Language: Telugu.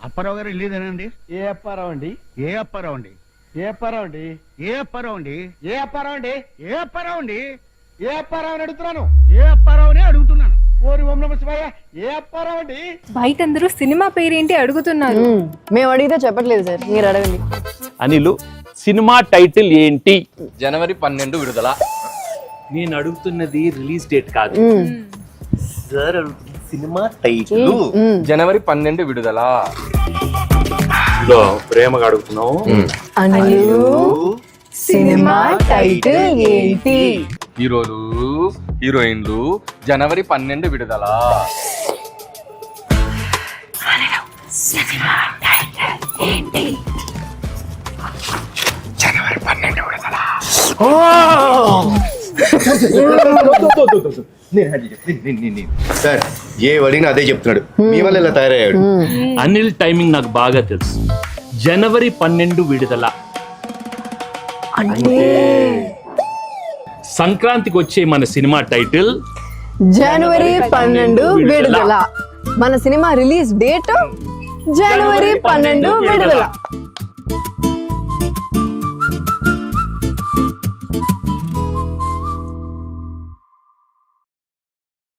అప్పారావు గారు వెళ్ళేదేనండి? ఏ అప్పారావు అండి? ఏ అప్పారావు అండి? ఏ అప్పారావు అండి? ఏ అప్పారావు అండి? ఏ అప్పారావు అండి? ఏ అప్పారావు అండి? ఏ అప్పారావు అని అడుగుతున్నాను. ఏ అప్పారావునే అడుగుతున్నాను. ఓరి ఓం నమః శివాయ. ఏ అప్పారావు అండి? బయట అందరూ సినిమా పేరేంటి అడుగుతున్నారు. మేము అడిగితే చెప్పట్లేదు సార్, మీరు అడగండి. అనిలు, సినిమా టైటిల్ ఏంటి? జనవరి 12 విడుదల. నేను అడుగుతున్నది రిలీజ్ డేట్ కాదు సార్, సినిమా టైటిల్. జనవరి 12 విడుదల. ఇదో ప్రేమగా అడుగుతున్నావు. అనిలు, సినిమా టైటిల్ ఏంటి? హీరోలు హీరోయిన్లు జనవరి 12 విడుదల. జనవరి 12 విడుదల. సార్ ఏ అడిగినా అదే చెప్తున్నాడు. మీ వల్ల ఇలా తయారయ్యాడు. అనిల్ టైమింగ్ నాకు బాగా తెలుసు. జనవరి 12 విడుదల అంటే సంక్రాంతికి వచ్చే మన సినిమా టైటిల్ జనవరి 12 విడుదల. మన సినిమా రిలీజ్ డేట్ జనవరి 12 విడుదల.